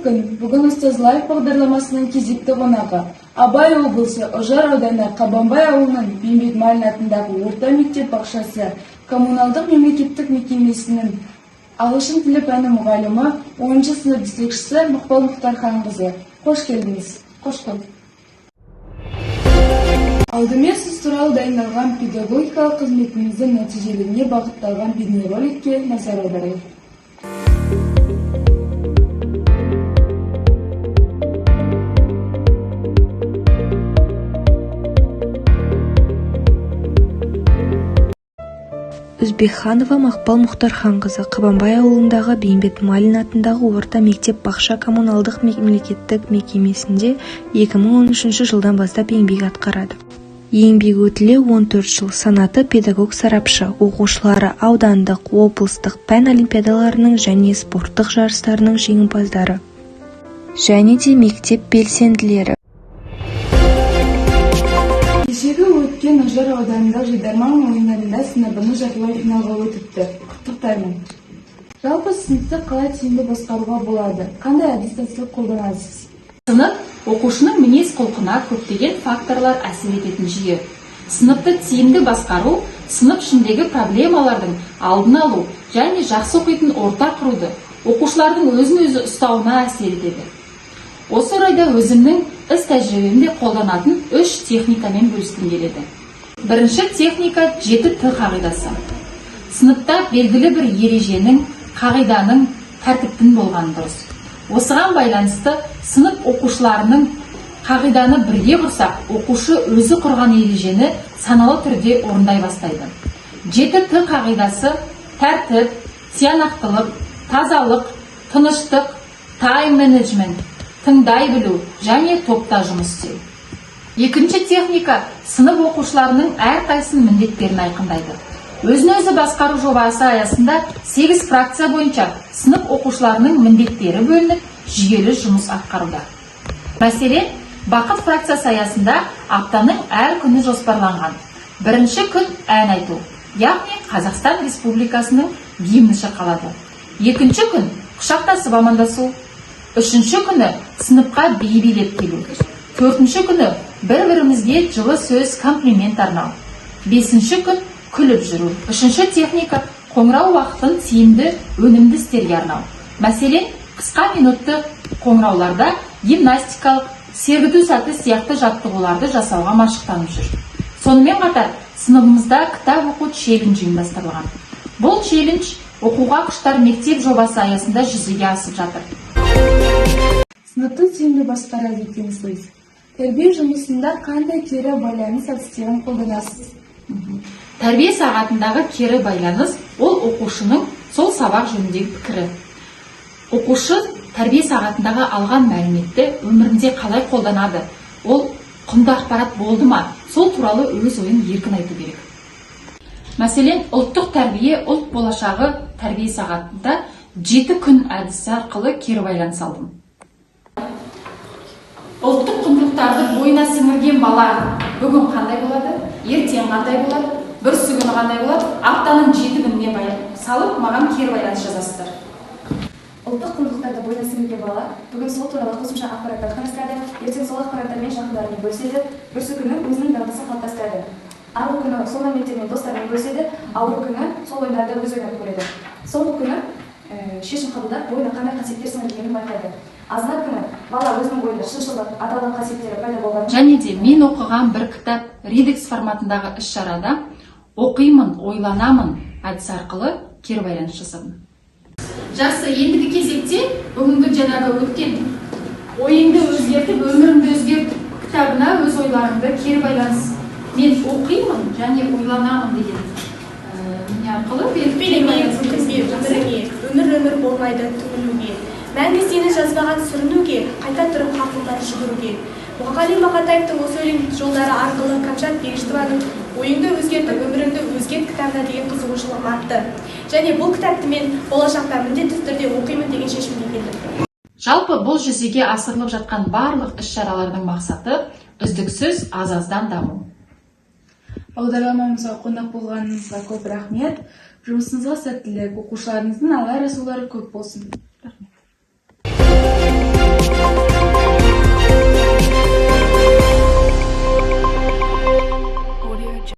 күн бүгін Ұстаз Лайф бағдарламасының кезекті қонағы Абай облысы Ожар ауданы Қабанбай ауылының Бейімбет Майлин атындағы орта мектеп бақшасы коммуналдық мемлекеттік мекемесінің ағылшын тілі пәні мұғалімі 10 сынып жетекшісі Мақпал Мұхтарханқызы. Қош келдіңіз. Қош көрдік. Алдымен сіз туралы дайындалған педагогикалық қызметіңіздің нәтижелеріне бағытталған бейнероликке назар аударайық. Өзбекханова Мақпал Мұхтарханқызы Қабанбай ауылындағы Бейімбет Майлин атындағы орта мектеп бақша коммуналдық мемлекеттік мекемесінде 2013 жылдан бастап еңбек атқарады. Еңбек өтілі 14 жыл, санаты педагог сарапшы, оқушылары аудандық, облыстық пән олимпиадаларының және спорттық жарыстарының жеңімпаздары және де мектеп белсенділері. Кешегі өткен Ожар ауданында Жайдарман ойындарында сыныбыны жартылай финалға өтіпті. Құттықтаймын. Жалпы сыныпты қалай тиімді басқаруға болады? Қандай әдіс-тәсіл қолданасыз? Сынып оқушының мінез құлқына көптеген факторлар әсер ететін жүйе. Сыныпты тиімді басқару, сынып ішіндегі проблемалардың алдын алу және жақсы оқитын орта құруды, оқушылардың өзін-өзі ұстауына әсер етеді. Осы орайда өзімнің іс тәжірибемде қолданатын 3 техникамен бөліскім келеді. Бірінші техника 7Т қағидасы. Сыныпта белгілі бір ереженің, қағиданың, тәртіптің болғаны дұрыс. Осыған байланысты сынып оқушыларының қағиданы бірге құрсақ, оқушы өзі құрған ережені саналы түрде орындай бастайды. 7Т қағидасы тәртіп, тиянақтылық, тазалық, тыныштық, тайм менеджмент, тыңдай білу және топта жұмыс істеу. Екінші техника сынып оқушыларының әрқайсының міндеттерін айқындайды. Өзін-өзі басқару жобасы аясында 8 фракция бойынша сынып оқушыларының міндеттері бөлініп, жүйелі жұмыс атқаруда. Мәселен, бақыт фракциясы аясында аптаның әр күні жоспарланған. Бірінші күн ән айту, яғни Қазақстан Республикасының гимні шырқалады. Екінші күн құшақтасып амандасу. Үшінші күні сыныпқа би билеп келу. Төртінші күні бір-бірімізге жылы сөз комплимент арнау. Бесінші күн күліп жүру. Үшінші техника қоңырау уақытын тиімді өнімді істерге арнау. Мәселен, қысқа минутты қоңырауларда гимнастикалық, сергіту сәті сияқты жаттығуларды жасауға машықтанып жүр. Сонымен қатар, сыныбымызда кітап оқу челленджі ұйымдастырылған. Бұл челлендж оқуға құштар мектеп жобасы аясында жүзеге асып жатыр. Сыныпты тиімді басқарады екенсіз. Тәрбие жұмысында қандай кері байланыс әдістерін қолданасыз? Тәрбие сағатындағы кері байланыс ол оқушының сол сабақ жөніндегі пікірі. Оқушы тәрбие сағатындағы алған мәліметті өмірінде қалай қолданады? Ол құнды ақпарат болды ма? Сол туралы өз ойын еркін айту керек. Мәселен, ұлттық тәрбие, ұлт болашағы тәрбие сағатында 7 күн әдісі арқылы кері байланыс алдым. Ұлттық құндылықтарды бойына сіңірген бала бүгін қандай болады? Ертең қандай болады? Бүрсі күні қандай болады? Аптаның 7 күніне салып, маған кері байланыс жазасыздар. Ұлттық құндылықтарды бойына сіңірген бала бүгін сол туралы қосымша ақпараттар қарастырады, ертең сол ақпараттармен жақындарымен бөліседі, бүрсі күні өзінің дағдысын қалыптастырады. Арғы күні сол мәліметтермен достарымен бөліседі, ауыр күні сол ойындарды өз ойнап көреді. Соңғы күні шешім қабылдап, бойына қандай қасиеттер сіңіргенін байқайды. Азына күні бала өзінің бойында шыншылдық, адалдық қасиеттері пайда болған. Және де мен оқыған бір кітап Редекс форматындағы іс-шарада оқимын, ойланамын әдісі арқылы кері байланыс жасадым. Жақсы, ендігі кезекте бүгінгі жаңағы өткен ойыңды өзгертіп, өміріңді өзгертіп кітабына өз ойларыңды кері байланыс. Мен оқимын және ойланамын деген арқылы өмір болмайды түңілуге, мәңгі сені жазбаған сүрінуге, қайта тұрып хақылдар жүгіруге. Мұқағали Мақатаевтың осы өлең жолдары арқылы Кәмшат Бегіштованың ойыңды өзгертіп, өміріңді өзгерт кітабына деген қызығушылығым артты. Және бұл кітапты мен болашақта міндетті түрде оқимын деген шешімге келдім. Жалпы бұл жүзеге асырылып жатқан барлық іс-шаралардың мақсаты үздіксіз аз-аздан даму. Бағдарламамызға қонақ болғаныңызға көп рахмет. Жұмысыңызға сәттілік, оқушыларыңыздың алар асулары көп болсын. Рахмет.